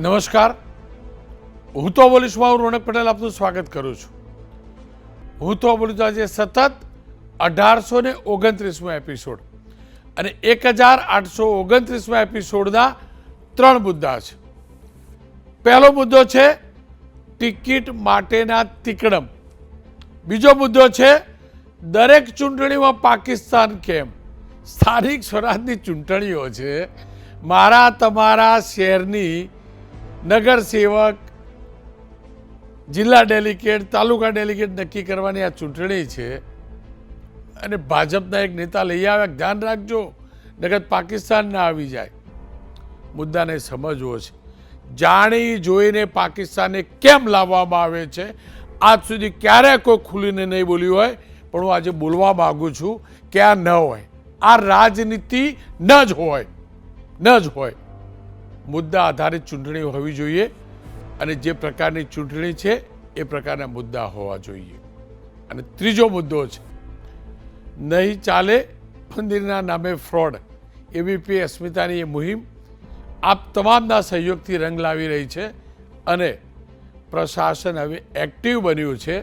નમસ્કાર, હું તો બોલીશમાં હું રોનક પટેલ આપનું સ્વાગત કરું છું. હું તો બોલીશ આજે સતત 1829મો એપિસોડ અને 1829મા એપિસોડના 3 મુદ્દા છે. પહેલો મુદ્દો છે ટિકિટ માટેના તિકડમ. બીજો મુદ્દો છે દરેક ચૂંટણીમાં પાકિસ્તાન કેમ. સ્થાનિક સ્વરાજની ચૂંટણીઓ છે, મારા તમારા શહેરની નગરસેવક, જિલ્લા ડેલિગેટ, તાલુકા ડેલિગેટ નક્કી કરવાની આ ચૂંટણી છે અને ભાજપના એક નેતા લઈ આવ્યા, ધ્યાન રાખજો નગર પાકિસ્તાન ના આવી જાય. મુદ્દાને સમજવો છે. જાણી જોઈને પાકિસ્તાનને કેમ લાવવામાં આવે છે આજ સુધી ક્યારેય કોઈ ખુલીને નહીં બોલ્યું હોય, પણ હું આજે બોલવા માગું છું કે આ ન હોય, આ રાજનીતિ ન જ હોય. મુદ્દા આધારિત ચૂંટણી હોવી જોઈએ અને જે પ્રકારની ચૂંટણી છે એ પ્રકારના મુદ્દા હોવા જોઈએ. અને ત્રીજો મુદ્દો છે નહીં ચાલે મંદિરના નામે ફ્રોડ. એબીપી અસ્મિતાની એ મુહિમ આપ તમામના સહયોગથી રંગ લાવી રહી છે અને પ્રશાસન હવે એક્ટિવ બન્યું છે.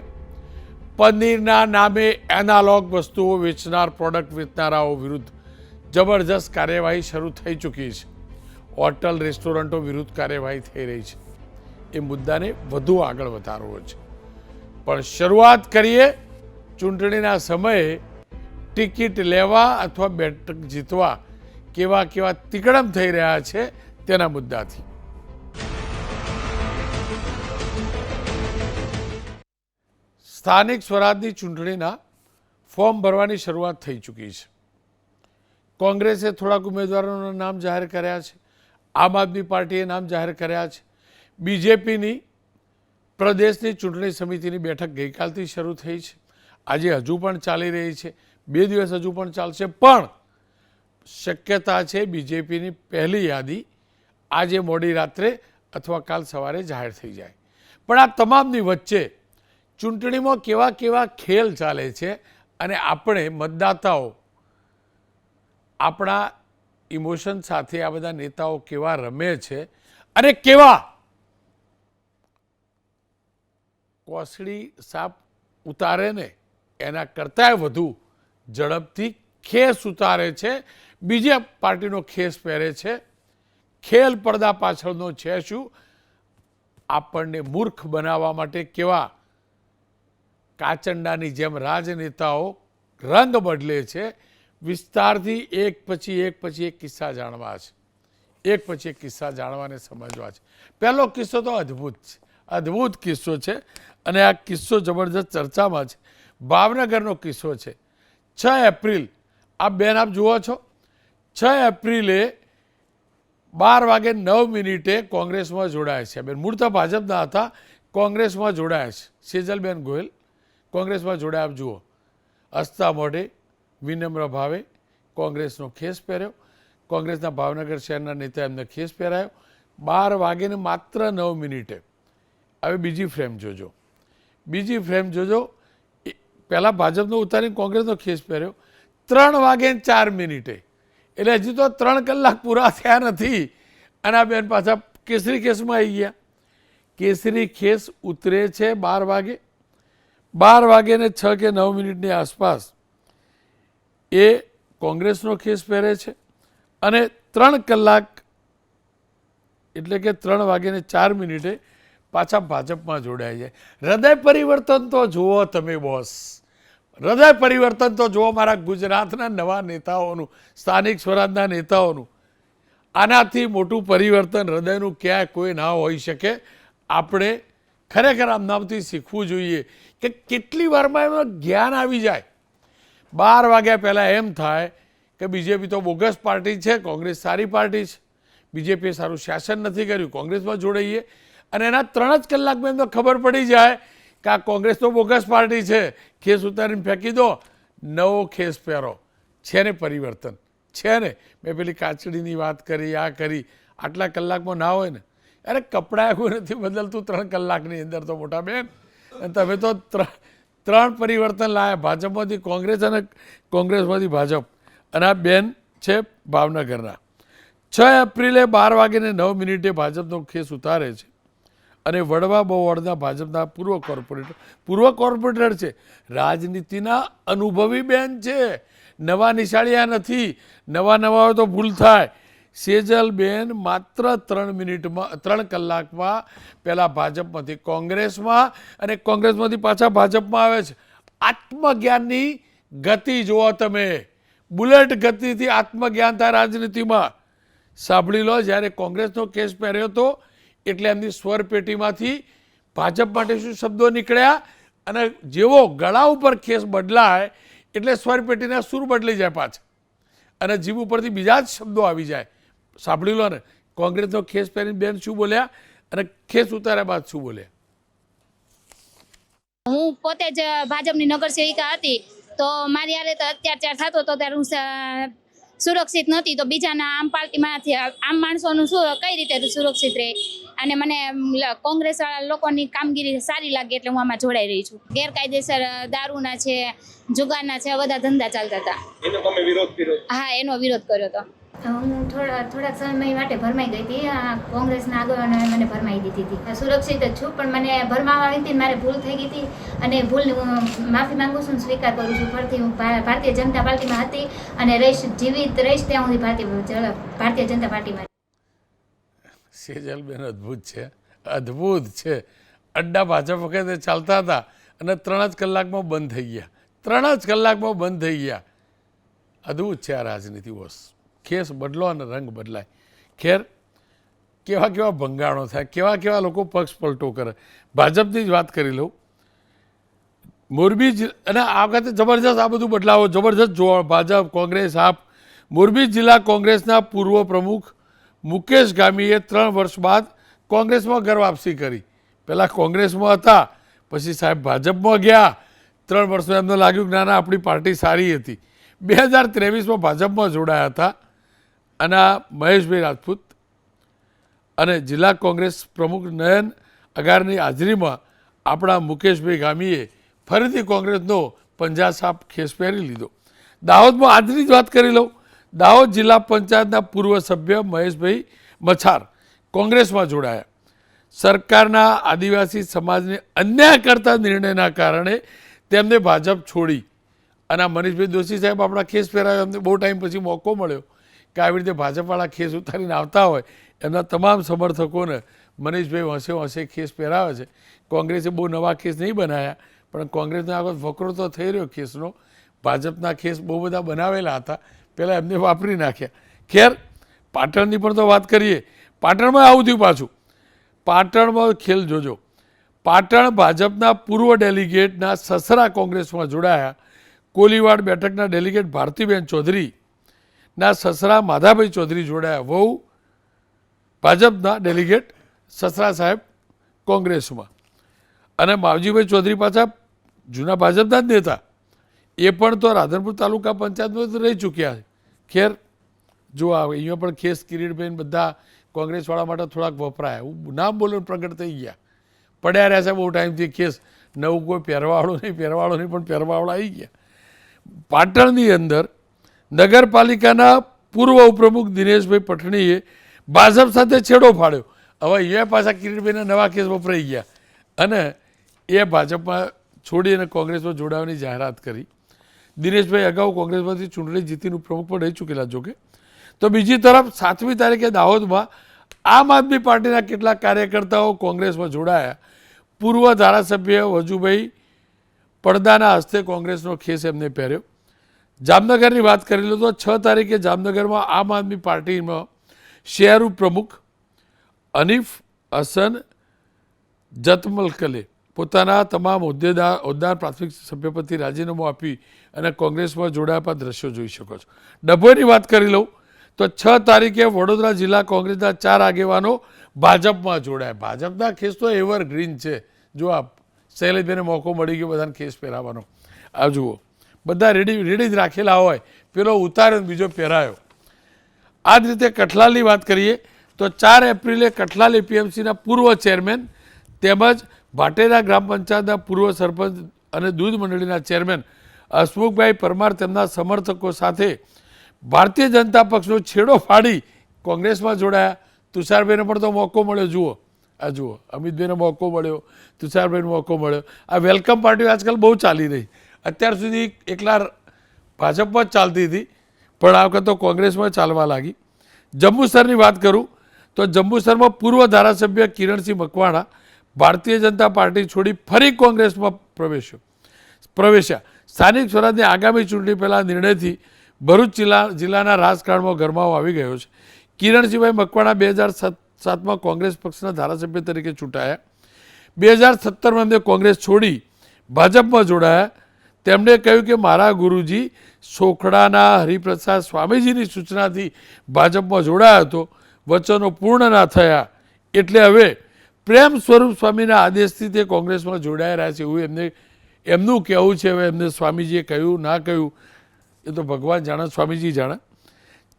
પનીરના નામે એનાલોગ વસ્તુઓ વેચનાર, પ્રોડક્ટ વેચનારાઓ વિરુદ્ધ જબરજસ્ત કાર્યવાહી શરૂ થઈ ચૂકી છે. હોટલ, રેસ્ટોરન્ટો વિરુદ્ધ કાર્યવાહી થઈ રહી છે. એ મુદ્દાને વધુ આગળ વધારવો છે. પણ શરૂઆત કરીએ ચૂંટણીના સમયે ટિકિટ લેવા અથવા બેઠક જીતવા કેવા કેવા તિકડમ થઈ રહ્યા છે તેના મુદ્દાથી. સ્થાનિક સ્વરાજની ચૂંટણીના ફોર્મ ભરવાની શરૂઆત થઈ ચૂકી છે. કોંગ્રેસે થોડાક ઉમેદવારોના નામ જાહેર કર્યા છે. આમ આદમી પાર્ટીએ નામ જાહેર કર્યા છે. બીજેપીની પ્રદેશની ચૂંટણી સમિતિની બેઠક ગઈકાલથી શરૂ થઈ છે. આજે હજુ પણ ચાલી રહી છે. 2 દિવસ હજુ પણ ચાલશે. પણ શક્યતા છે બીજેપીની પહેલી યાદી આજે મોડી રાત્રે અથવા કાલ સવારે જાહેર થઈ જાય. પણ આ તમામની વચ્ચે ચૂંટણીમાં કેવા કેવા ખેલ ચાલે છે અને આપણે મતદાતાઓ આપણા ઇમોશન સાથે આ બધા નેતાઓ કેવા રમે છે અને કેવા કોસડી સાપ ઉતારે ને એના કરતાં વધુ ઝડપથી ખેસ ઉતારે છે, બીજા પાર્ટીનો ખેસ પહેરે છે. ખેલ પડદા પાછળનો છે શું? આપણને મૂર્ખ બનાવવા માટે કેવા કાચંડાની જેમ રાજનેતાઓ રંગ બદલે છે. વિસ્તારથી એક પછી એક કિસ્સા જાણવા છે. એક પછી એક કિસ્સા જાણવાને સમજવા છે. પહેલો કિસ્સો તો અદ્ભુત કિસ્સો છે અને આ કિસ્સો જબરજસ્ત ચર્ચામાં છે. ભાવનગરનો કિસ્સો છે. 6 એપ્રિલ, આ બેન આપ જુઓ છો, 6 એપ્રિલે 12:09 કોંગ્રેસમાં જોડાયા છે. બેન મૂળ તો ભાજપના હતા, કોંગ્રેસમાં જોડાયા છે. સેજલબેન ગોયલ કોંગ્રેસમાં જોડાયા. આપ જુઓ, હસતા મોઢે વિનમ્ર ભાવે કોંગ્રેસનો ખેસ પહેર્યો. કોંગ્રેસના ભાવનગર શહેરના નેતા એમને ખેસ પહેરાયો. 12:09. હવે બીજી ફ્રેમ જોજો. પહેલાં ભાજપનો ઉતારીને કોંગ્રેસનો ખેસ પહેર્યો. 3:04. એટલે હજી તો 3 કલાક પૂરા થયા નથી અને આ બેન પાછા કેસરી ખેસમાં આવી ગયા. કેસરી ખેસ ઉતરે છે 12 વાગે. 12:06 કે 9 આસપાસ એ કોંગ્રેસનો ખેસ પહેરે છે અને 3 કલાક એટલે કે 3:04 પાછા ભાજપમાં જોડાઈ જાય. હૃદય પરિવર્તન તો જુઓ તમે બોસ, હૃદય પરિવર્તન તો જુઓ મારા ગુજરાતના નવા નેતાઓનું, સ્થાનિક સ્વરાજના નેતાઓનું. આનાથી મોટું પરિવર્તન હૃદયનું ક્યાંય કોઈ ના હોઈ શકે. આપણે ખરેખર આમ નામથી શીખવું જોઈએ કે કેટલી વારમાં એમાં જ્ઞાન આવી જાય. 12 વાગ્યા પહેલાં એમ થાય કે બીજેપી તો બોગસ પાર્ટી છે, કોંગ્રેસ સારી પાર્ટી છે, બીજેપીએ સારું શાસન નથી કર્યું, કોંગ્રેસમાં જોડાઈએ. અને એના 3 જ કલાકમાં એમ તો ખબર પડી જાય કે આ કોંગ્રેસ તો બોગસ પાર્ટી છે. ખેસ ઉતારીને ફેંકી દો, નવો ખેસ પહેરો. છે ને પરિવર્તન? છે ને? મેં પેલી કાચડીની વાત કરી, આ કરી. આટલા કલાકમાં ના હોય ને. અરે કપડાં કોઈ નથી બદલતું 3 કલાકની અંદર તો મોટા બેન. અને તમે તો 3 પરિવર્તન લાયા, ભાજપમાંથી કોંગ્રેસ અને કોંગ્રેસમાંથી ભાજપ. અને આ બેન છે ભાવનગરના. 6 એપ્રિલે 12:09 ભાજપનો કેસ ઉતારે છે અને વડવા બોવડના ભાજપના પૂર્વ કોર્પોરેટર છે, રાજનીતિના અનુભવી બેન છે, નવા નિશાળિયા નથી, નવા હોય તો ભૂલ થાય. સેજલબેન માત્ર 3 કલાકમાં પહેલાં ભાજપમાંથી કોંગ્રેસમાં અને કોંગ્રેસમાંથી પાછા ભાજપમાં આવે છે. આત્મજ્ઞાનની ગતિ જુઓ તમે, બુલેટ ગતિથી આત્મજ્ઞાન થાય રાજનીતિમાં. સાંભળી લો, જ્યારે કોંગ્રેસનો કેસ પહેર્યો હતો એટલે એમની સ્વરપેટીમાંથી ભાજપ માટે શું શબ્દો નીકળ્યા, અને જેવો ગળા ઉપર કેસ બદલાય એટલે સ્વરપેટીના સૂર બદલી જાય પાછા અને જીભ ઉપરથી બીજા જ શબ્દો આવી જાય. સાંભળી લો ને, કોંગ્રેસનો કેસ પહેરીને બેન શું બોલ્યા અને કેસ ઉતાર્યા બાદ શું બોલ્યા. હું પોતે જ ભાજપની નગર સેવિકા હતી, તો મારી યારે તો અત્યાચાર થતો હતો ત્યારે હું સુરક્ષિત નહોતી, તો બીજાના આમ પાર્ટીમાંથી આમ માણસોનું શું કઈ રીતે સુરક્ષિત રહે. અને મને કોંગ્રેસ વાળા લોકોની કામગીરી સારી લાગી એટલે હું આમાં જોડાઈ રહી છું. ગેરકાયદેસર દારૂના છે, જુગારના છે, બધા ધંધા ચાલતા હતા. એનો તમે વિરોધ કર્યો? હા, એનો વિરોધ કર્યો હતો. હું થોડાક સમય માટે ભરમાઈ ગઈ હતી. કોંગ્રેસના આગેવાનોએ મને ભરમાઈ દીધી હતી. સુરક્ષિત જ છું, પણ મને ભરમાવા હતી, મારે ભૂલ થઈ ગઈ હતી અને ભૂલની હું માફી માંગુ છું, સ્વીકાર કરું છું. ફરીથી હું ભારતીય જનતા પાર્ટીમાં હતી અને જીવિત રહીશ ત્યાં સુધી ભારતીય જનતા પાર્ટીમાં. સેજલબેન અદ્ભુત છે, અદ્ભુત છે. અડ્ડા ભાજપ વખતે ચાલતા હતા અને 3 જ કલાકમાં બંધ થઈ ગયા, 3 જ કલાકમાં બંધ થઈ ગયા. અદ્ભુત છે આ રાજનીતિ બોસ. કેસ બદલો અને રંગ બદલાય. ખેર, કેવા ભંગાણો થાય, કેવા લોકો પક્ષ પલટો કરે. ભાજપની જ વાત કરી લઉં. મોરબી અને આ વખતે જબરજસ્ત આ બધું બદલાવો જબરજસ્ત જોવા. ભાજપ, કોંગ્રેસ, આપ. મોરબી જિલ્લા કોંગ્રેસના પૂર્વ પ્રમુખ મુકેશ ગામીએ 3 વર્ષ બાદ કોંગ્રેસમાં ઘર વાપસી કરી. પહેલાં કોંગ્રેસમાં હતા, પછી સાહેબ ભાજપમાં ગયા. 3 વર્ષમાં એમને લાગ્યું કે ના આપણી પાર્ટી સારી હતી. 2023માં ભાજપમાં જોડાયા હતા. અને મહેશભાઈ રાજપૂત અને જિલ્લા કોંગ્રેસ પ્રમુખ નયન અગારની હાજરીમાં આપણા મુકેશભાઈ ગામીએ ફરીથી કોંગ્રેસનો પંજાસાપ ખેસ પહેરી લીધો. દાહોદમાં આજની જ વાત કરી લઉં. દાહોદ જિલ્લા પંચાયતના પૂર્વ સભ્ય મહેશભાઈ મછાર કોંગ્રેસમાં જોડાયા. સરકારના આદિવાસી સમાજને અન્યાય કરતા નિર્ણયના કારણે તેમને ભાજપ છોડી. અને આ મનીષભાઈ દોશી સાહેબ આપણા ખેસ પહેરાવ્યો, એમને બહુ ટાઈમ પછી મોકો મળ્યો કે આવી રીતે ભાજપવાળા ખેસ ઉતારીને આવતા હોય. એમના તમામ સમર્થકોને મનીષભાઈ હોંશે ખેસ પહેરાવે છે. કોંગ્રેસે બહુ નવા ખેસ નહીં બનાવ્યા, પણ કોંગ્રેસનો આગળ વકરો તો થઈ રહ્યો ખેસનો. ભાજપના ખેસ બહુ બધા બનાવેલા હતા, પહેલાં એમને વાપરી નાખ્યા. ખેર, પાટણની પણ તો વાત કરીએ. પાટણમાં આવું થયું પાછું. પાટણમાં ખેલ જોજો. પાટણ ભાજપના પૂર્વ ડેલિગેટના સસરા કોંગ્રેસમાં જોડાયા. કોલીવાડ બેઠકના ડેલિગેટ ભારતીબેન ચૌધરીના સસરા માધાભાઈ ચૌધરી જોડાયા. વહુ ભાજપના ડેલિગેટ સસરા સાહેબ કોંગ્રેસમાં. અને માવજીભાઈ ચૌધરી પાછા જૂના ભાજપના જ નેતા, એ પણ તો રાધનપુર તાલુકા પંચાયતમાં રહી ચૂક્યા છે. ખેર, જો અહીંયા પણ ખેસ કિરીટભાઈ બધા કોંગ્રેસવાળા માટે થોડાક વપરાયા. નામ બોલો પ્રગટ થઈ ગયા. પડ્યા રહ્યા છે બહુ ટાઈમથી ખેસ. નવું કોઈ પહેરવાવાળો નહીં પણ પહેરવાવાળા આવી ગયા. પાટણની અંદર નગરપાલિકાના પૂર્વ ઉપપ્રમુખ દિનેશભાઈ પટણીએ ભાજપ સાથે છેડો ફાડ્યો. હવે અહીંયા પાછા કિરીટભાઈના નવા કેસ વપરાઈ ગયા અને એ ભાજપમાં છોડી અને કોંગ્રેસમાં જોડાવાની જાહેરાત કરી. દિનેશભાઈ અગાઉ કોંગ્રેસમાંથી ચૂંટણી જીતીનું પ્રમુખ પણ રહી ચૂકેલા જોકે. તો બીજી તરફ 7મી તારીખે દાહોદમાં આમ આદમી પાર્ટીના કેટલાક કાર્યકર્તાઓ કોંગ્રેસમાં જોડાયા. પૂર્વ ધારાસભ્ય વજુભાઈ પડદાના હસ્તે કોંગ્રેસનો ખેસ એમને પહેર્યો. જામનગરની વાત કરી લો તો 6 તારીખે જામનગરમાં આમ આદમી પાર્ટીમાં શહેર પ્રમુખ હનીફ હસન જતમલકલે પોતાના તમામ હોદ્દેદાર પ્રાથમિક સભ્યપદથી રાજીનામું આપી અને કોંગ્રેસમાં જોડાયા દ્રશ્યો જોઈ શકો છો. ડભોઈની વાત કરી લઉં તો 6 તારીખે વડોદરા જિલ્લા કોંગ્રેસના 4 આગેવાનો ભાજપમાં જોડાયા. ભાજપના ખેસ તો એવરગ્રીન છે. જો આપ શૈલેષભાઈને મોકો મળી ગયો બધાને ખેસ પહેરાવાનો. આ જુઓ, બધા રેડી જ રાખેલા હોય, પેલો ઉતાર્યો બીજો પહેરાયો. આ જ રીતે કઠલાલની વાત કરીએ તો 4 એપ્રિલે કઠલાલ એપીએમસીના પૂર્વ ચેરમેન તેમજ ભાટેરા ગ્રામ પંચાયતના પૂર્વ સરપંચ અને દૂધ મંડળીના ચેરમેન હસમુખભાઈ પરમાર તેમના સમર્થકો સાથે ભારતીય જનતા પક્ષનો છેડો ફાડી કોંગ્રેસમાં જોડાયા. તુષારભાઈને પણ તો મોકો મળ્યો. જુઓ અમિતભાઈને મોકો મળ્યો, તુષારભાઈને મોકો મળ્યો. આ વેલકમ પાર્ટીઓ આજકાલ બહુ ચાલી રહી. અત્યાર સુધી એકલા ભાજપમાં જ ચાલતી હતી, પણ આ વખત તો કોંગ્રેસમાં ચાલવા લાગી. જંબુસરની વાત કરું તો જંબુસરમાં પૂર્વ ધારાસભ્ય કિરણસિંહ મકવાણા ભારતીય જનતા પાર્ટી છોડી ફરી કોંગ્રેસમાં પ્રવેશ્યા. સ્થાનિક સ્વરાજની આગામી ચૂંટણી પહેલા નિર્ણયથી ભરૂચ જિલ્લાના રાજકારણમાં ગરમાવો આવી ગયો છે. કિરણસિંહભાઈ મકવાણા 2007માં કોંગ્રેસ પક્ષના ધારાસભ્ય તરીકે ચૂંટાયા. 2017માં એમને કોંગ્રેસ છોડી ભાજપમાં જોડાયા. તેમણે કહ્યું કે મારા ગુરુજી સોખડાના હરિપ્રસાદ સ્વામીજીની સૂચનાથી ભાજપમાં જોડાયો હતો, વચનો પૂર્ણ ના થયા, એટલે હવે પ્રેમ સ્વરૂપ સ્વામીના આદેશથી તે કોંગ્રેસમાં જોડાઈ રહ્યા છે એવું એમનું કહેવું છે. હવે એમને સ્વામીજીએ કહ્યું ના કહ્યું એ તો ભગવાન જાણે, સ્વામીજી જાણે.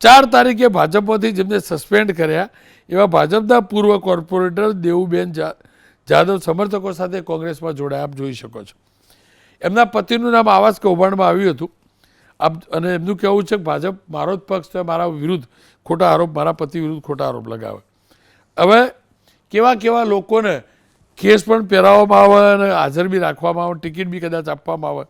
4 તારીખે ભાજપમાંથી જેમને સસ્પેન્ડ કર્યા એવા ભાજપના પૂર્વ કોર્પોરેટર દેવુબેન જાદવ સમર્થકો સાથે કોંગ્રેસમાં જોડાયા. આપ જોઈ શકો છો. એમના પતિનું નામ આવાસ કૌભાંડમાં આવ્યું હતું. અને એમનું કહેવું છે કે ભાજપ મારો જ પક્ષ છે, મારા વિરુદ્ધ ખોટા આરોપ, મારા પતિ વિરુદ્ધ ખોટા આરોપ લગાવે. હવે કેવા લોકોને કેસ પણ પહેરાવવામાં આવે અને હાજર બી રાખવામાં આવે, ટિકિટ બી કદાચ આપવામાં આવે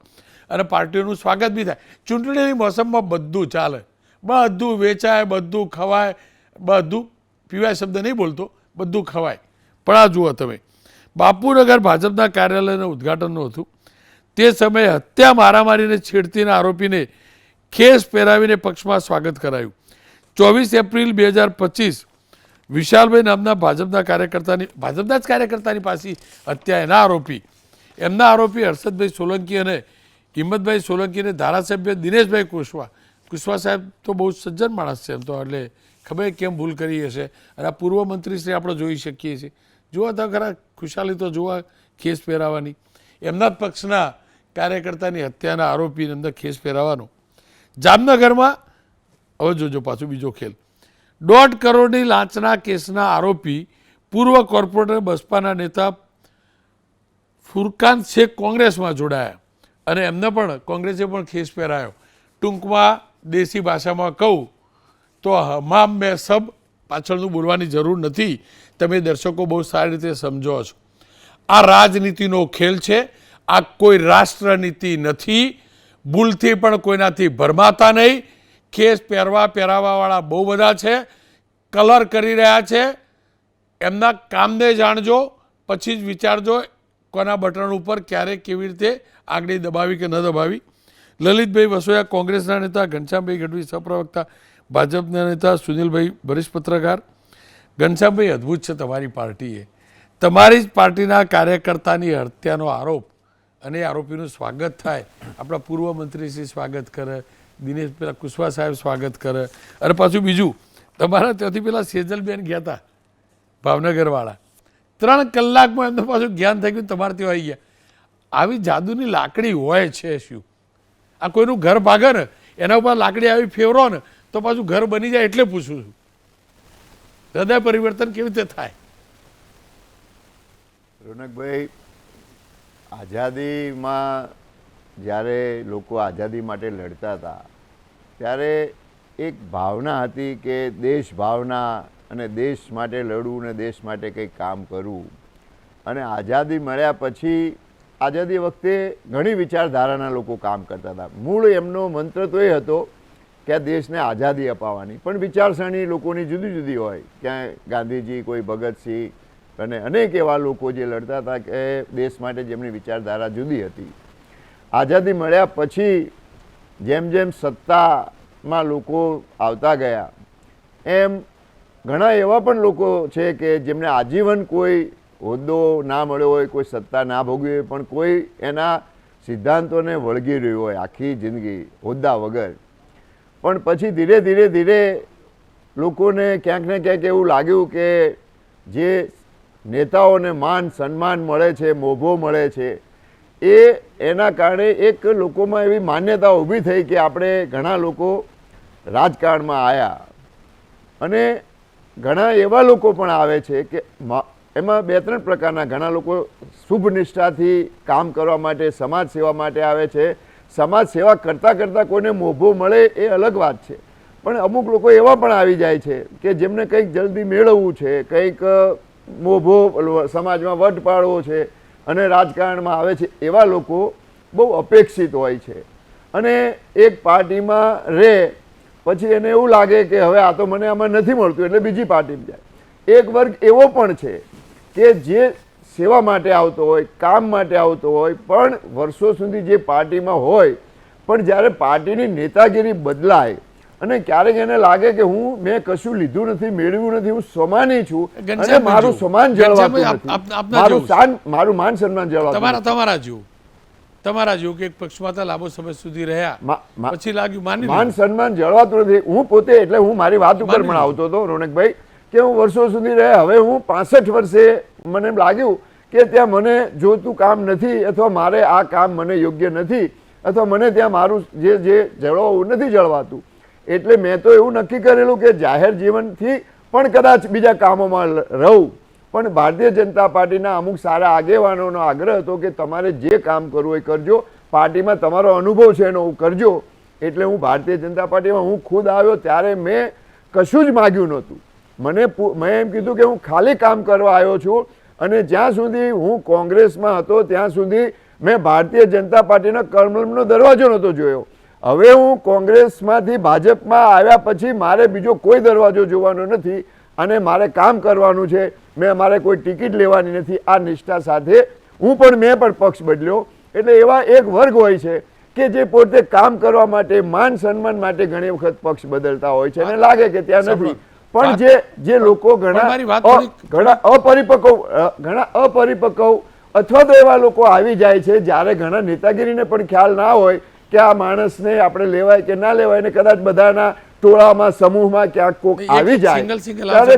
અને પાર્ટીઓનું સ્વાગત બી થાય. ચૂંટણીની મોસમમાં બધું ચાલે, બધું વેચાય, બધું ખવાય, બધું પીવાય શબ્દ નહીં બોલતો, બધું ખવાય. પણ આ જુઓ તમે, બાપુનગર ભાજપના કાર્યાલયનું ઉદ્ઘાટનનું હતું. તે સમયે હત્યા મારામારીને છેડતીના આરોપીને ખેસ પહેરાવીને પક્ષમાં સ્વાગત કરાયું. 24 એપ્રિલ 2025 વિશાલભાઈ નામના ભાજપના જ કાર્યકર્તાની પાસે હત્યા એમના આરોપી હર્ષદભાઈ સોલંકી અને હિંમતભાઈ સોલંકીને ધારાસભ્ય દિનેશભાઈ કુશવા સાહેબ તો બહુ સજ્જન માણસ છે એમ તો, એટલે ખબર કેમ ભૂલ કરી હશે. અને આ પૂર્વ મંત્રીશ્રી આપણે જોઈ શકીએ છીએ. જુઓ તો ખરા ખુશાલી તો જોવા ખેસ પહેરાવાની. એમના જ પક્ષના કાર્યકર્તાની હત્યાના આરોપીને અંદર ખેસ પહેરાવાનો. જામનગરમાં હવે જોજો પાછું બીજો ખેલ. 1.5 કરોડની લાંચના કેસના આરોપી પૂર્વ કોર્પોરેટર બસપાના નેતા ફુરકાન શેખ કોંગ્રેસમાં જોડાયા અને એમને પણ કોંગ્રેસે પણ ખેસ પહેરાયો. ટૂંકમાં દેશી ભાષામાં કહું તો હમામ મેં સબ, પાછળનું બોલવાની જરૂર નથી, તમે દર્શકો બહુ સારી રીતે સમજો છો. આ રાજનીતિનો ખેલ છે, આ કોઈ રાષ્ટ્રનીતિ નથી. ભૂલથી પણ કોઈનાથી ભરમાતા નહીં. ખેસ પહેરાવાવાળા બહુ બધા છે, કલર કરી રહ્યા છે. એમના કામને જાણજો, પછી જ વિચારજો કોના બટન ઉપર ક્યારે કેવી રીતે આંગળી દબાવી કે ન દબાવી. લલિતભાઈ વસોયા કોંગ્રેસના નેતા, ઘનશ્યામભાઈ ગઢવી સહપ્રવક્તા, ભાજપના નેતા સુનિલભાઈ વરિષ્ઠ પત્રકાર. ઘનશ્યામભાઈ અદ્ભુત છે તમારી પાર્ટીએ. તમારી જ પાર્ટીના કાર્યકર્તાની હત્યાનો આરોપ અને આરોપીનું સ્વાગત થાય. આપણા પૂર્વ મંત્રીશ્રી સ્વાગત કરે, દિનેશ પેલા કુશવા સાહેબ સ્વાગત કરે, અને પાછું બીજું તમારા ત્યાંથી પેલા સેજલબેન ગયા હતા ભાવનગરવાળા, 3 કલાકમાં એમને પાછું જ્ઞાન થઈ ગયું, તમારે ત્યાં આવી ગયા. આવી જાદુની લાકડી હોય છે શું? આ કોઈનું ઘર ભાગે ને એના ઉપર લાકડી આવી ફેવરો ને તો પાછું ઘર બની જાય. એટલે પૂછું છું, હૃદય પરિવર્તન કેવી રીતે થાય? રોનકભાઈ, આઝાદીમાં જ્યારે લોકો આઝાદી માટે લડતા હતા ત્યારે એક ભાવના હતી કે દેશ ભાવના અને દેશ માટે લડવું ને દેશ માટે કંઈક કામ કરવું. અને આઝાદી મળ્યા પછી આઝાદી વખતે ઘણી વિચારધારાના લોકો કામ કરતા હતા. મૂળ એમનો મંત્ર તો એ હતો કે આ દેશને આઝાદી અપાવવાની, પણ વિચારસરણી લોકોની જુદી જુદી હોય. ક્યાંય ગાંધીજી, કોઈ ભગતસિંહ અને અનેક એવા લોકો જે લડતા હતા કે દેશ માટે જેમની વિચારધારા જુદી હતી. આઝાદી મળ્યા પછી જેમ જેમ સત્તામાં લોકો આવતા ગયા એમ ઘણા એવા પણ લોકો છે કે જેમને આજીવન કોઈ હોદ્દો ના મળ્યો હોય, કોઈ સત્તા ના ભોગવી હોય, પણ કોઈ એના સિદ્ધાંતોને વળગી રહ્યું હોય આખી જિંદગી હોદ્દા વગર. પણ પછી ધીરે ધીરે ધીરે લોકોને ક્યાંક ને ક્યાંક એવું લાગ્યું કે જે નેતાઓને માન સન્માન મળે છે, મોભો મળે છે, એના કારણે એક લોકોમાં એવી માન્યતા ઊભી થઈ કે આપણે ઘણા લોકો રાજકારણમાં આવ્યા. અને ઘણા એવા લોકો પણ આવે છે કે એમાં 2-3 પ્રકારના ઘણા લોકો શુભ નિષ્ઠાથી કામ કરવા માટે, સમાજ સેવા માટે આવે છે. સમાજ સેવા કરતાં કરતાં કોઈને મોભો મળે એ અલગ વાત છે, પણ અમુક લોકો એવા પણ આવી જાય છે કે જેમને કંઈક જલ્દી મેળવવું છે, કંઈક મોભો સમાજમાં વટ પાડવો છે અને રાજકારણમાં આવે છે, એવા લોકો બહુ અપેક્ષિત હોય છે અને એક પાર્ટીમાં રહે પછી એને એવું લાગે કે હવે આ તો મને આમાં નથી મળતું એટલે બીજી પાર્ટીમાં જાય. એક વર્ગ એવો પણ છે કે જે સેવા માટે આવતો હોય, કામ માટે આવતો હોય, પણ વર્ષો સુધી જે પાર્ટીમાં હોય, પણ જ્યારે પાર્ટીની નેતાગીરી બદલાય અને ક્યારેક એને લાગે કે મેં કશું લીધું નથી, મેળવ્યું નથી, હું સમાની છું અને મારું સમાન જળવાતું નથી, મારું માન સન્માન જળવાતું. તમારા જેવું કે એક પક્ષમાં હતા લાંબો સમય સુધી રહ્યા, પછી લાગ્યું માન સન્માન જળવાતું નથી. હું પોતે, એટલે હું મારી વાત ઉપર પણ આવતો હતો રોનકભાઈ, કે હું વર્ષો સુધી રહ્યા, હવે હું 65 વર્ષે મને એમ લાગ્યું કે ત્યાં મને જોતું કામ નથી, અથવા મારે આ કામ મને યોગ્ય નથી, અથવા મને ત્યાં મારું જે જળવાવું નથી જળવાતું. એટલે મેં તો એવું નક્કી કરેલું કે જાહેર જીવનથી પણ કદાચ બીજા કામોમાં રહું, પણ ભારતીય જનતા પાર્ટીના અમુક સારા આગેવાનોનો આગ્રહ હતો કે તમારે જે કામ કરવું એ કરજો, પાર્ટીમાં તમારો અનુભવ છે એનો કરજો. એટલે હું ભારતીય જનતા પાર્ટીમાં હું ખુદ આવ્યો ત્યારે મેં કશું જ માગ્યું નહોતું. મેં એમ કીધું કે હું ખાલી કામ કરવા આવ્યો છું અને જ્યાં સુધી હું કોંગ્રેસમાં હતો ત્યાં સુધી મેં ભારતીય જનતા પાર્ટીના કમલમનો દરવાજો નહોતો જોયો. હવે હું કોંગ્રેસમાંથી ભાજપમાં આવ્યા પછી મારે બીજો કોઈ દરવાજો જોવાનો નથી અને મારે કામ કરવાનું છે. મારે કોઈ ટિકિટ લેવાની નથી. આ નિષ્ઠા સાથે મેં પણ પક્ષ બદલ્યો. એટલે એવા એક વર્ગ હોય છે કે જે પોતે કામ કરવા માટે, માન સન્માન માટે ઘણી વખત પક્ષ બદલતા હોય છે અને લાગે કે ત્યાં નથી. પણ જે લોકો ઘણા અપરિપક્વ અથવા તો એવા લોકો આવી જાય છે જ્યારે ઘણા નેતાગીરીને પણ ખ્યાલ ના હોય કે આ માણસને આપણે લેવાય કે ના લેવાય, ને કદાચ બધાના ટોળામાં, સમૂહમાં ક્યાંક કોક આવી જાય ત્યારે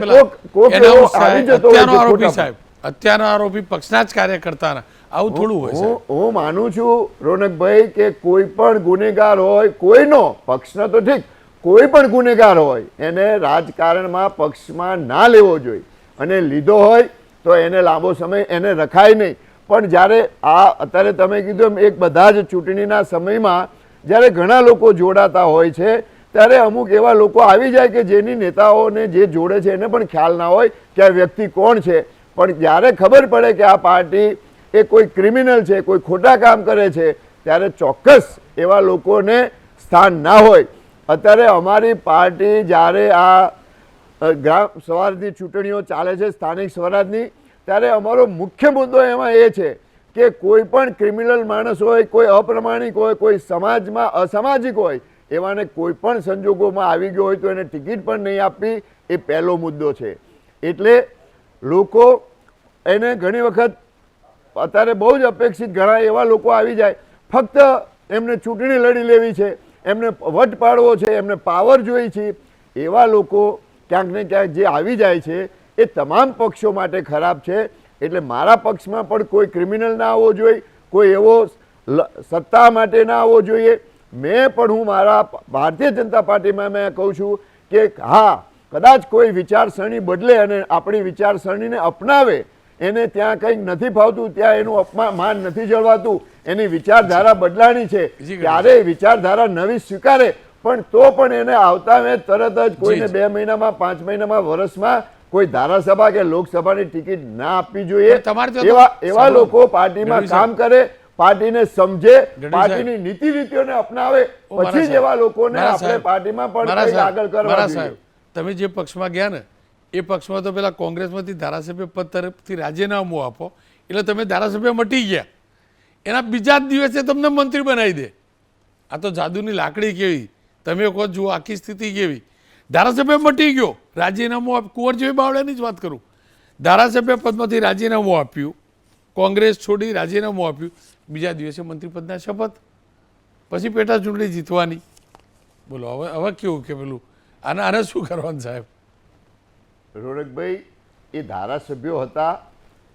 કોક એવો આવી જતો હોય છે. અત્યારનો આરોપી પક્ષના જ કાર્યકર્તાના આવું થોડું હોય છે. હું માનું છું રોનકભાઈ કે કોઈ પણ ગુનેગાર હોય, કોઈનો પક્ષનો તો ઠીક, કોઈ પણ ગુનેગાર હોય એને રાજકારણમાં પક્ષમાં ના લેવો જોઈએ, અને લીધો હોય તો એને લાંબો સમય એને રખાય નહીં. પણ જ્યારે અત્યારે તમે કીધું એક બધા જ ચૂંટણીના સમયમાં જ્યારે ઘણા લોકો જોડાતા હોય છે ત્યારે અમુક એવા લોકો આવી જાય કે જેની નેતાઓને જે જોડે છે એને પણ ખ્યાલ ના હોય કે આ વ્યક્તિ કોણ છે. પણ જ્યારે ખબર પડે કે આ પાર્ટી એ કોઈ ક્રિમિનલ છે, કોઈ ખોટા કામ કરે છે, ત્યારે ચોક્કસ એવા લોકોને સ્થાન ના હોય. અત્યારે અમારી પાર્ટી જ્યારે આ ગ્રામ સ્વરાજની ચૂંટણીઓ ચાલે છે, સ્થાનિક સ્વરાજની, ત્યારે અમારો મુખ્ય મુદ્દો એમાં એ છે કે કોઈ પણ ક્રિમિનલ માણસ હોય, કોઈ અપ્રમાણિક હોય, કોઈ સમાજમાં અસામાજિક હોય, એવાને કોઈ પણ સંજોગોમાં આવી ગયો હોય તો એને ટિકિટ પણ નહીં આપવી, એ પહેલો મુદ્દો છે. એટલે લોકો એને ઘણી વખત અત્યારે બહુ જ અપેક્ષિત ઘણા એવા લોકો આવી જાય, ફક્ત એમને ચૂંટણી લડી લેવી છે, એમને વટ પાડવો છે, એમને પાવર જોઈ છે. એવા લોકો ક્યાંક ને ક્યાંક જે આવી જાય છે એ તમામ પક્ષો માટે ખરાબ છે. એટલે મારા પક્ષમાં પણ કોઈ ક્રિમિનલ ના આવવો જોઈએ, કોઈ એવો સત્તા માટે ના આવવો જોઈએ. હું મારા ભારતીય જનતા પાર્ટીમાં મેં કહું છું કે હા, કદાચ કોઈ વિચારસરણી બદલે અને આપણી વિચારસરણીને અપનાવે, એને ત્યાં કંઈક નથી ફાવતું, ત્યાં એનું માન નથી જળવાતું, એની વિચારધારા બદલાણી છે, ત્યારે વિચારધારા નવી સ્વીકારે. પણ તો પણ એને આવતા મેં તરત જ કોઈને 2 મહિનામાં, 5 મહિનામાં, વર્ષમાં કોઈ ધારાસભા કે લોકસભાની ટિકિટ ના આપવી જોઈએ. એવા લોકો પાર્ટીમાં કામ કરે, પાર્ટીને સમજે, પાર્ટીની નીતિ રીતિઓને અપનાવે, પછી જ એવા લોકોને આપણે પાર્ટીમાં પણ આગળ કરવા જોઈએ. તમે જે પક્ષમાં ગયા ને એ પક્ષમાં તો પેલા કોંગ્રેસમાંથી ધારાસભ્ય પદ તરફથી રાજીનામું આપો એટલે તમે ધારાસભ્ય મટી ગયા, એના બીજા જ દિવસે તમને મંત્રી બનાવી દે. આ તો જાદુની લાકડી કેવી, તમે કહો જુઓ આખી સ્થિતિ કેવી. ધારાસભ્ય મટી ગયો, રાજીનામું કુંવરજી બાવળાની જ વાત કરું, ધારાસભ્ય પદમાંથી રાજીનામું આપ્યું, કોંગ્રેસ છોડી રાજીનામું આપ્યું, બીજા દિવસે મંત્રીપદના શપથ, પછી પેટા ચૂંટણી જીતવાની. બોલો હવે કેવું કે પેલું આને શું કરવાનું સાહેબ? રોનકભાઈ, એ ધારાસભ્યો હતા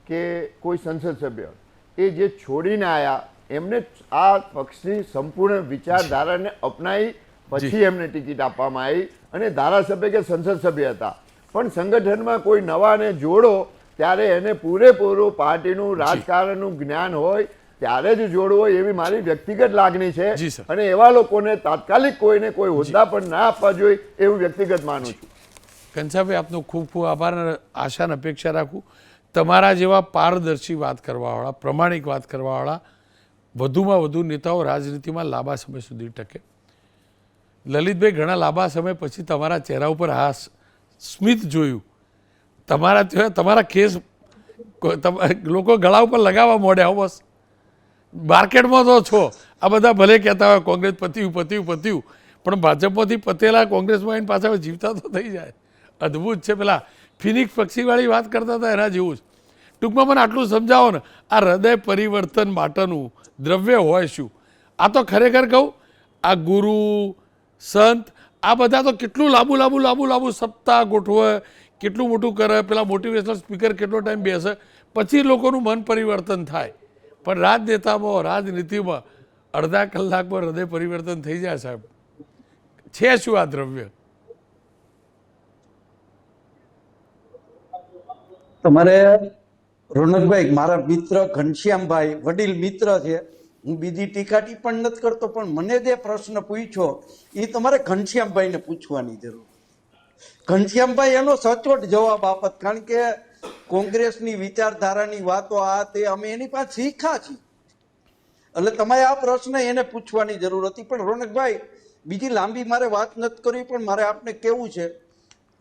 કે કોઈ સંસદ સભ્ય, એ જે છોડીને આવ્યા એમને આ પક્ષની સંપૂર્ણ વિચારધારાને અપનાવી પછી એમને ટિકિટ આપવામાં આવી, અને ધારાસભ્ય કે સંસદ સભ્ય હતા. પણ સંગઠનમાં કોઈ નવાને જોડો ત્યારે એને પૂરેપૂરું પાર્ટીનું રાજકારણનું જ્ઞાન હોય, ત્યારે જ જોડવો એવી મારી વ્યક્તિગત લાગણી છે જી સર. અને એવા લોકોને તાત્કાલિક કોઈને કોઈ હોદ્દા પણ ના આપવા જોઈએ એવું વ્યક્તિગત માનું છું. કંસાભાઈ, આપનો ખૂબ ખૂબ આભાર અને આશા અને અપેક્ષા રાખું તમારા જેવા પારદર્શી વાત કરવાવાળા, પ્રમાણિક વાત કરવાવાળા વધુમાં વધુ નેતાઓ રાજનીતિમાં લાંબા સમય સુધી ટકે. લલિતભાઈ, ઘણા લાંબા સમય પછી તમારા ચહેરા ઉપર સ્મિત જોયું. તમારા કેસ લોકો ગળા ઉપર લગાવવા માંડ્યા. બસ માર્કેટમાં તો છો. આ બધા ભલે કહેતા હોય કોંગ્રેસ પત્યું પણ ભાજપમાંથી પતેલા કોંગ્રેસમાં આવીને પાછા જીવતા તો થઈ જાય. અદ્ભુત છે. પેલા ફિનિક્સ પક્ષીવાળી વાત કરતા હતા એના જેવું જ. ટૂંકમાં મને આટલું સમજાવો ને, આ હૃદય પરિવર્તન માટેનું દ્રવ્ય હોય શું? આ તો ખરેખર કહું, આ ગુરુ સંત આ બધા તો કેટલું લાંબુ સપ્તાહ ગોઠવે, કેટલું મોટું કરે, પેલા મોટિવેશનલ સ્પીકર કેટલો ટાઈમ બેસે, પછી લોકોનું મન પરિવર્તન થાય. પણ રાજનેતામાં, રાજનીતિમાં અડધા કલાકમાં હૃદય પરિવર્તન થઈ જાય. સાહેબ, છે શું આ દ્રવ્ય? તમારે રોનકભાઈ, મારા મિત્ર ઘનશ્યામભાઈ વડીલ મિત્ર છે. હું બીજી ટીકા ટિપ્પણ નથી કરતો, પણ મને જે પ્રશ્ન પૂછ્યો એ તમારે ઘનશ્યામભાઈને પૂછવાની જરૂર. ઘનશ્યામભાઈ એનો સચોટ જવાબ આપત, કારણ કે કોંગ્રેસની વિચારધારાની વાતો આ તે અમે એની પાસે શીખ્યા છીએ. એટલે તમારે આ પ્રશ્ન એને પૂછવાની જરૂર હતી. પણ રોનકભાઈ, બીજી લાંબી મારે વાત નથી કરવી, પણ મારે આપને કેવું છે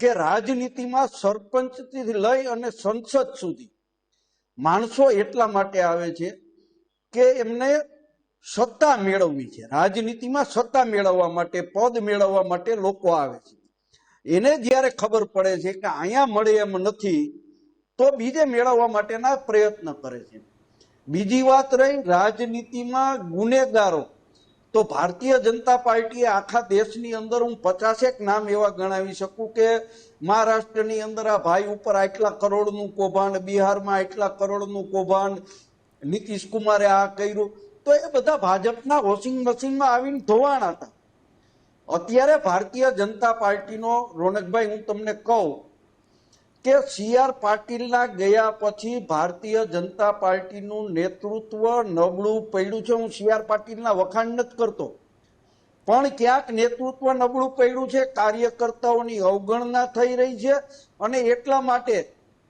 કે રાજનીતિમાં સરપંચથી લઈ અને સંસદ સુધી માણસો એટલા માટે આવે છે કે એમને સત્તા મેળવવી છે. રાજનીતિમાં સત્તા મેળવવા માટે, પદ મેળવવા માટે લોકો આવે છે. એને જ્યારે ખબર પડે છે કે અહીંયા મળે એમ નથી, તો બીજે મેળવવા માટેના પ્રયત્ન કરે છે. બીજી વાત રહી રાજનીતિમાં ગુનેગારો, તો ભારતીય જનતા પાર્ટીએ આખા દેશની અંદર હું 50 નામ એવા ગણાવી શકું કે મહારાષ્ટ્રની અંદર આ ભાઈ ઉપર આટલા કરોડનું કૌભાંડ, બિહારમાં આટલા કરોડનું કૌભાંડ, નીતિશ કુમારે આ કર્યું, તો એ બધા ભાજપના વોશિંગ મશીનમાં આવીને ધોવાણા હતા. અત્યારે ભારતીય જનતા પાર્ટીનો, રોનકભાઈ હું તમને કહું કે CR પાટીલના ગયા પછી ભારતીય જનતા પાર્ટીનું નેતૃત્વ નબળું પડ્યું છે. હું CR પાટીલના વખાણ નથી કરતો, પણ ક્યાંક નેતૃત્વ નબળું પડ્યું છે. કાર્યકર્તાઓની અવગણના થઈ રહી છે અને એટલા માટે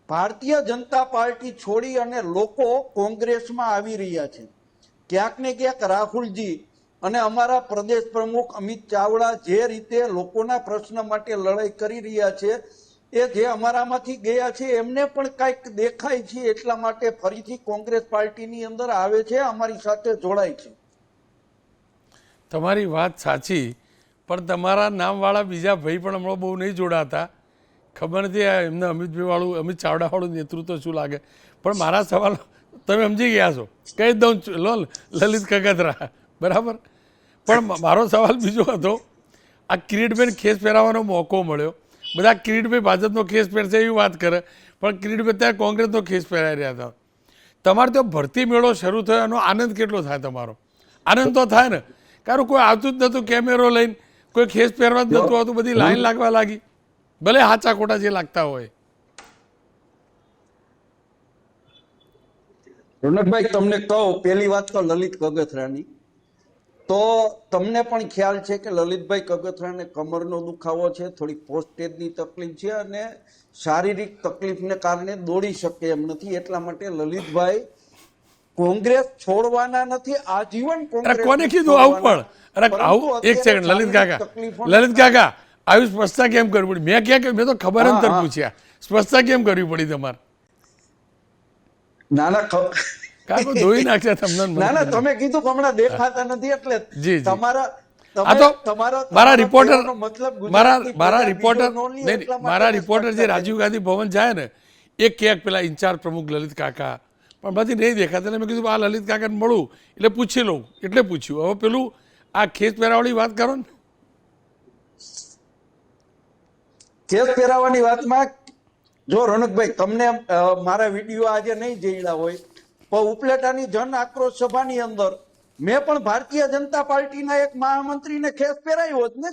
ભારતીય જનતા પાર્ટી છોડી અને લોકો કોંગ્રેસમાં આવી રહ્યા છે. ક્યાંક ને ક્યાંક રાહુલજી અને અમારા પ્રદેશ પ્રમુખ અમિત ચાવડા જે રીતે લોકોના પ્રશ્ન માટે લડાઈ કરી રહ્યા છે, એ જે અમારામાંથી ગયા છે એમને પણ કંઈક દેખાય છે, એટલા માટે ફરીથી કોંગ્રેસ પાર્ટીની અંદર આવે છે, અમારી સાથે જોડાય છે. તમારી વાત સાચી, પણ તમારા નામવાળા બીજા ભાઈ પણ હમણાં બહુ નહીં જોડાતા. ખબર નથી એમને અમિતભાઈ વાળું, અમિત ચાવડા વાળું નેતૃત્વ શું લાગે. પણ મારા સવાલ તમે સમજી ગયા છો, કહી દઉં લો, લલિત કગથરા, બરાબર. પણ મારો સવાલ બીજો હતો, આ કિરીટભાઈને ખેસ પહેરાવવાનો મોકો મળ્યો. બધા કિરીટભાઈ ભાજપનો ખેસ પહેરશે એવી વાત કરે, પણ કિરીટભાઈ ત્યાં કોંગ્રેસનો ખેસ પહેરાઈ રહ્યા હતા. તમારે તો ભરતી મેળો શરૂ થયો, એનો આનંદ કેટલો થાય તમારો? આનંદ તો થાય ને, કારણ કોઈ આવતું જ નહોતું કેમેરો લઈને, કોઈ ખેસ પહેરવા જ નહોતું આવતું, બધી લાઈન લાગવા લાગી, ભલે હાચા ખોટા જે લાગતા હોય. રોનકભાઈ, તમને કહું, પહેલી વાત તો લલિત કગથરાની, તો તમને પણ ખ્યાલ છે કે લલિતભાઈ કગથરાને કમરનો દુખાવો છે, થોડી પોસ્ટેજની તકલીફ છે અને શારીરિક તકલીફને કારણે દોડી શકે એમ નથી. એટલા માટે લલિતભાઈ કોંગ્રેસ છોડવાના નથી, આજીવન કોંગ્રેસ. કોને કીધું આવું? પણ આવું એક સેકન્ડ, લલિત કાકા આવી સ્પષ્ટતા કેમ કરવી પડી? મેં ક્યાં, મેં તો ખબર અંતર પૂછ્યા, સ્પષ્ટતા કેમ કરવી પડી તમારે? નાના ધોઈ નાખ્યા તમને. ના, તમે કીધું કે હમણાં દેખાતા નથી એટલે તમારા આ તો મારા રિપોર્ટર, મારા રિપોર્ટર જે રાજીવ ગાંધી ભવન જાય ને, એ ક્યાંક પેલા ઇન્ચાર્જ પ્રમુખ લલિત કાકા પણ બધી નહીં દેખાતા. મેં કીધું આ લલિત કાકાને મળું એટલે પૂછી લઉં, એટલે પૂછ્યું. હવે પેલું આ ખેસ પહેરાવાળી વાત કરો ને. ખેસ પહેરાવાની વાતમાં જો રોનકભાઈ, તમને મારા વિડીયો આજે નહીં જોયેલા હોય, પણ ઉપલેટાની જન આક્રોશ સભાની અંદર મેં પણ ભારતીય જનતા પાર્ટીના એક મહામંત્રીને ખેસ પહેરાવ્યો જ ને.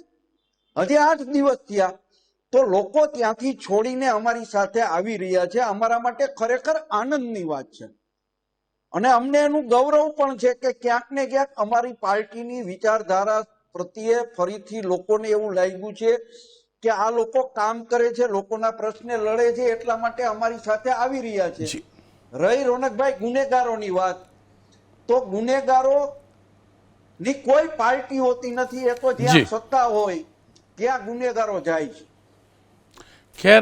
હજી 8 દિવસ થયા, તો લોકો ત્યાંથી છોડીને અમારી સાથે આવી રહ્યા છે. અમારા માટે ખરેખર આનંદની વાત છે. અને અમને એનું ગૌરવ પણ છે કે ક્યાંક ને ક્યાંક અમારી પાર્ટીની વિચારધારા પ્રત્યે ફરીથી લોકોને એવું લાગ્યું છે કે આ લોકો કામ કરે છે, લોકોના પ્રશ્ને લડે છે, એટલા માટે અમારી સાથે આવી રહ્યા છે. જી. રહી રોનકભાઈ ગુનેગારોની વાત, તો ગુનેગારો ની કોઈ પાર્ટી હોતી નથી. એ તો જ્યાં જી. સત્તા હોય ત્યાં ગુનેગારો જાય છે. ખેર,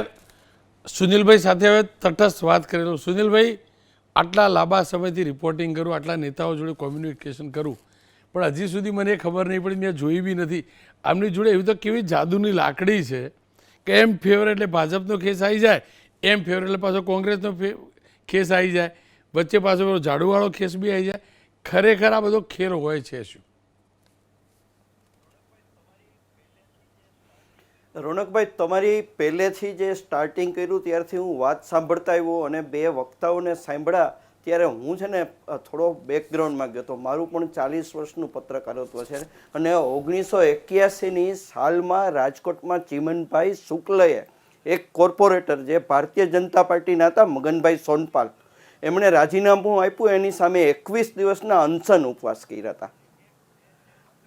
સુનિલભાઈ સાથે હવે તટસ્થ વાત કરેલો. સુનિલભાઈ, આટલા લાંબા સમયથી રિપોર્ટિંગ કરું, આટલા નેતાઓ જોડે કોમ્યુનિકેશન કરું, પણ હજી સુધી મને ખબર નહીં પડી, મેં જોઈ બી નથી. આમની જોડે એવી તો કેવી જાદુની લાકડી છે કે એમ ફેવર એટલે ભાજપનો કેસ આવી જાય, એમ ફેવર એટલે પાછો કોંગ્રેસનો કેસ આવી જાય, વચ્ચે પાછો પેલો ઝાડુવાળો કેસ બી આવી જાય. ખરેખર આ બધો ખેર હોય છે શું? રોનકભાઈ, તમારી પહેલેથી જે સ્ટાર્ટિંગ કર્યું ત્યારથી હું વાત સાંભળતા આવ્યો અને બે વક્તાઓને સાંભળ્યા ત્યારે હું છે ને થોડો બેકગ્રાઉન્ડમાં ગયો હતો. મારું પણ 40 વર્ષનું પત્રકારત્વ છે અને 1981ની સાલમાં રાજકોટમાં ચીમનભાઈ શુક્લએ એક કોર્પોરેટર જે ભારતીય જનતા પાર્ટીના હતા, મગનભાઈ સોનપાલ, એમણે રાજીનામું આપ્યું. એની સામે 21 દિવસના અનશન ઉપવાસ કર્યા હતા.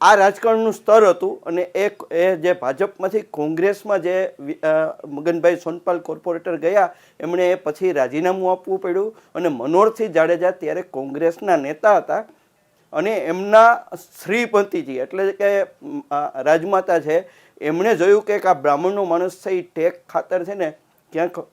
આ રાજકારણનું સ્તર હતું. અને એ જે ભાજપમાંથી કોંગ્રેસમાં જે મગનભાઈ સોનપાલ કોર્પોરેટર ગયા, એમણે પછી રાજીનામું આપવું પડ્યું. અને મનોહરસિંહ જાડેજા ત્યારે કોંગ્રેસના નેતા હતા અને એમના શ્રીપતિજી એટલે કે રાજમાતા છે, એમણે જોયું કે આ બ્રાહ્મણનો માણસ છે એ ટેક ખાતર છે ને ક્યાંક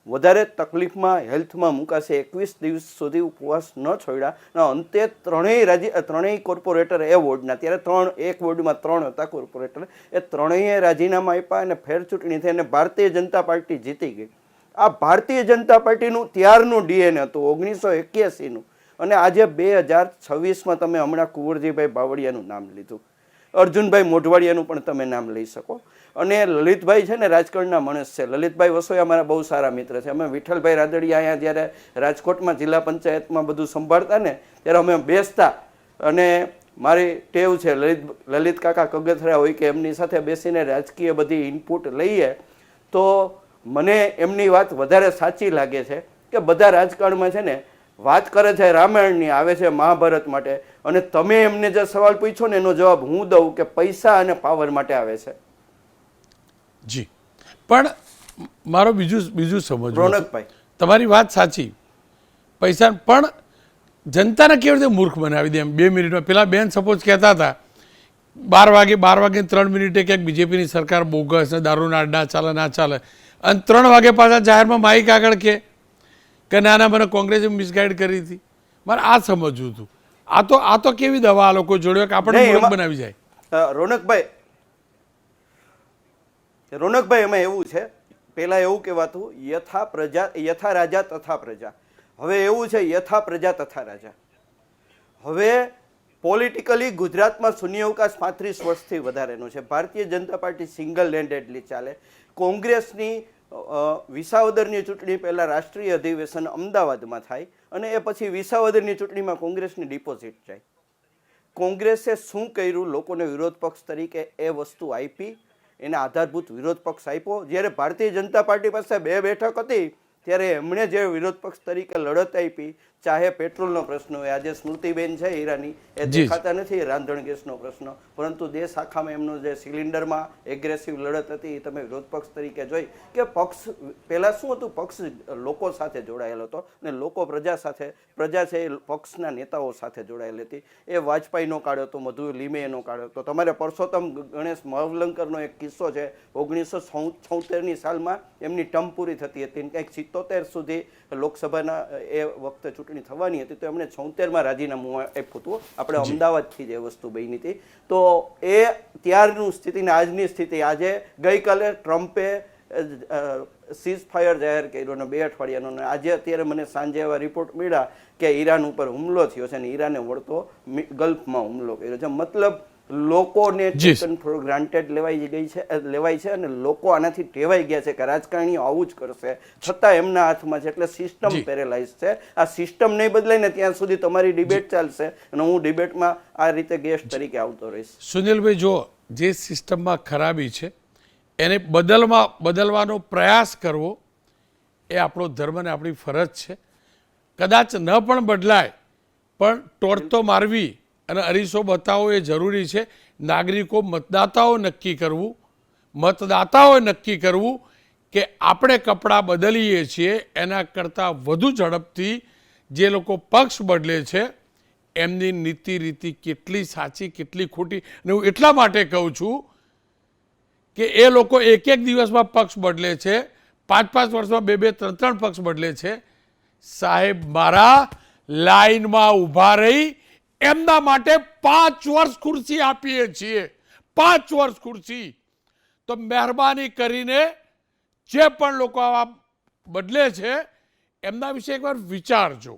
વધારે તકલીફમાં હેલ્થમાં મુકાશે. 21 દિવસ સુધી ઉપવાસ ન છોડ્યા અને અંતે ત્રણેય કોર્પોરેટર એ વોર્ડના, ત્યારે એક વોર્ડમાં 3 હતા કોર્પોરેટર, એ ત્રણેય રાજીનામા આપ્યા અને ફેર ચૂંટણી થઈ અને ભારતીય જનતા પાર્ટી જીતી ગઈ. આ ભારતીય જનતા પાર્ટીનું ત્યારનું ડીએનએ હતું 1981નું. અને આજે 2026માં તમે હમણાં કુંવરજીભાઈ બાવળિયાનું નામ લીધું, અર્જુનભાઈ મોઢવાડિયાનું પણ તમે નામ લઈ શકો. અને લલિતભાઈ છે ને રાજકારણના માણસ છે. લલિતભાઈ વસોયા મારા બહુ સારા મિત્ર છે. અમે વિઠ્ઠલભાઈ રાદડિયા અહીંયા જ્યારે રાજકોટમાં જિલ્લા પંચાયતમાં બધું સંભાળતા ને ત્યારે અમે બેસતા અને મારી ટેવ છે લલિત કાકા કગથરા હોય કે એમની સાથે બેસીને રાજકીય બધી ઇનપુટ લઈએ તો મને એમની વાત વધારે સાચી લાગે છે કે બધા રાજકારણમાં છે ને વાત કરે છે રામાયણની, આવે છે મહાભારત માટે, અને તમે એમને જે સવાલ પૂછો ને એનો જવાબ હું દઉં કે પૈસા અને પાવર માટે આવે છે. જી, પણ મારો બીજું સમજવું, રોનકભાઈ, તમારી વાત સાચી, પૈસા પણ જનતાને કેવી રીતે મૂર્ખ બનાવી દે એમ 2 મિનિટમાં. પેલા બેન સપોઝ કહેતા હતા 12 વાગે 3 મિનિટે ક્યાંક બીજેપીની સરકાર બોગસ ને દારૂના અડ્ડા ચાલે ના ચાલે, અને 3 વાગે પાછા જાહેરમાં માઇક આગળ કે નાના મને કોંગ્રેસે મિસગાઈડ કરી હતી. મારે આ સમજવું હતું. આ તો કેવી દવા આ લોકો જોડ્યો કે આપણે મૂર્ખ બનાવી જાય. રોનકભાઈ, એમાં એવું છે, પહેલા એવું કહેવાતું યથા રાજા તથા પ્રજા. હવે એવું છે યથા પ્રજા તથા રાજા. હવે પોલિટિકલી ગુજરાતમાં શૂન્યાવકાશ 35 વર્ષથી વધારેનો છે. ભારતીય જનતા પાર્ટી સિંગલ હેન્ડેડલી ચાલે. કોંગ્રેસની વિસાવદરની ચૂંટણી પહેલાં રાષ્ટ્રીય અધિવેશન અમદાવાદમાં થાય અને એ પછી વિસાવદરની ચૂંટણીમાં કોંગ્રેસની ડિપોઝિટ જાય. કોંગ્રેસે શું કર્યું? લોકોને વિરોધ પક્ષ તરીકે એ વસ્તુ આપી, એને આધારભૂત વિરોધ પક્ષ આપ્યો. જ્યારે ભારતીય જનતા પાર્ટી પાસે 2 બેઠક હતી ત્યારે એમણે જે વિરોધ પક્ષ તરીકે લડત આપી, ચાહે પેટ્રોલનો પ્રશ્ન હોય, આજે સ્મૃતિબેન છે હીરાની, એ દેખાતા નથી, રાંધણ ગેસનો પ્રશ્ન, પરંતુ દેશ આખામાં એમનો જે સિલિન્ડરમાં એગ્રેસિવ લડત હતી એ તમે વિરોધ પક્ષ તરીકે જોઈ કે પક્ષ પહેલાં શું હતું, પક્ષ લોકો સાથે જોડાયેલો હતો અને લોકો પ્રજા છે એ પક્ષના નેતાઓ સાથે જોડાયેલી હતી. એ વાજપેયીનો કાળ હતો, મધુ લીમેનો કાળ હતો. તમારે પરસોત્તમ ગણેશ મહાવલંકરનો એક કિસ્સો છે, 1976ની સાલમાં એમની ટર્મ પૂરી થતી હતી, કંઈક 77 સુધી લોકસભાના એ વખતે ચૂંટણી થવાની હતી, તો એમણે 76માં રાજીનામું આપ્યું હતું. આપણે અમદાવાદથી જે વસ્તુ બની હતી, તો એ ત્યારનું સ્થિતિ ને આજની સ્થિતિ. આજે ગઈકાલે ટ્રમ્પે સીઝ ફાયર જાહેર કર્યો અને 2 અઠવાડિયાનો, અને આજે અત્યારે મને સાંજે એવા રિપોર્ટ મળ્યા કે ઈરાન ઉપર હુમલો થયો છે અને ઈરાને વળતો ગલ્ફમાં હુમલો કર્યો છે. મતલબ લોકોને ટેકન ફોર ગ્રાન્ટેડ લેવાય છે અને લોકો આનાથી ટેવાઈ ગયા છે કે રાજકારણીઓ આવું જ કરશે, છતાં એમના હાથમાં છે. એટલે સિસ્ટમ પેરેલાઇઝ છે. આ સિસ્ટમ નહીં બદલાય ને ત્યાં સુધી તમારી ડિબેટ ચાલશે અને હું ડિબેટમાં આ રીતે ગેસ્ટ તરીકે આવતો રહીશ. સુનિલભાઈ, જો જે સિસ્ટમમાં ખરાબી છે એને બદલવાનો પ્રયાસ કરવો એ આપણો ધર્મ અને આપણી ફરજ છે. કદાચ ન પણ બદલાય પણ ટોર્ચ તો મારવી અને અરીસો બતાવવો એ જરૂરી છે. નાગરિકો મતદાતાઓએ નક્કી કરવું કે આપણે કપડાં બદલીએ છીએ એના કરતાં વધુ ઝડપથી જે લોકો પક્ષ બદલે છે એમની નીતિ રીતિ કેટલી સાચી કેટલી ખોટી. અને હું એટલા માટે કહું છું કે એ લોકો એક દિવસમાં પક્ષ બદલે છે, 5 વર્ષમાં 2-3 પક્ષ બદલે છે. સાહેબ મારા લાઈનમાં ઊભા રહી એમના માટે 5 વર્ષ ખુરશી આપીએ છીએ, 5 વર્ષ ખુરશી. તો મહેરબાની કરીને જે પણ લોકો આવા બદલે છે એમના વિશે એકવાર વિચારજો.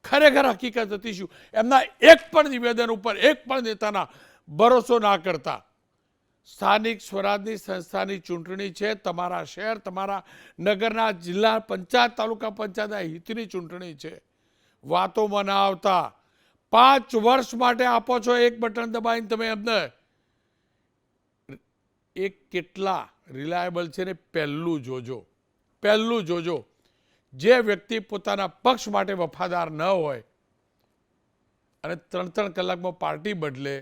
ખરેખર હકીકત હતી શું? એમના એક પણ નિવેદન ઉપર એક પણ નેતાના ભરોસો ના કરતા. સ્થાનિક સ્વરાજની સંસ્થાની ચૂંટણી છે, તમારા શહેર, તમારા નગરના, જિલ્લા પંચાયત, તાલુકા પંચાયતના હિતની ચૂંટણી છે. વાતોમાં ના આવતા 5 વર્ષ માટે આપો છો એક બટન દબાવીને તમે એમને. એ કેટલા રિલાયબલ છે ને પહેલું જોજો. જે વ્યક્તિ પોતાના પક્ષ માટે વફાદાર ન હોય અને 3 કલાકમાં પાર્ટી બદલે,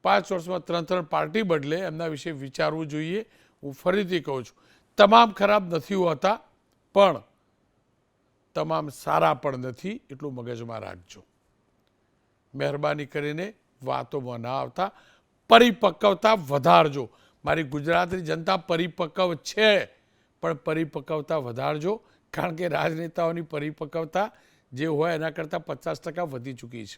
5 વર્ષમાં 3 પાર્ટી બદલે, એમના વિશે વિચારવું જોઈએ. હું ફરીથી કહું છું, તમામ ખરાબ નથી હોતા પણ તમામ સારા પણ નથી, એટલું મગજમાં રાખજો. મહેરબાની કરીને વાતોમાં ના આવતા પરિપક્વતા વધારજો. મારી ગુજરાતની જનતા પરિપક્વ છે પણ પરિપક્વતા વધારજો, કારણ કે રાજનેતાઓની પરિપક્વતા જે હોય એના કરતાં 50% વધી ચૂકી છે.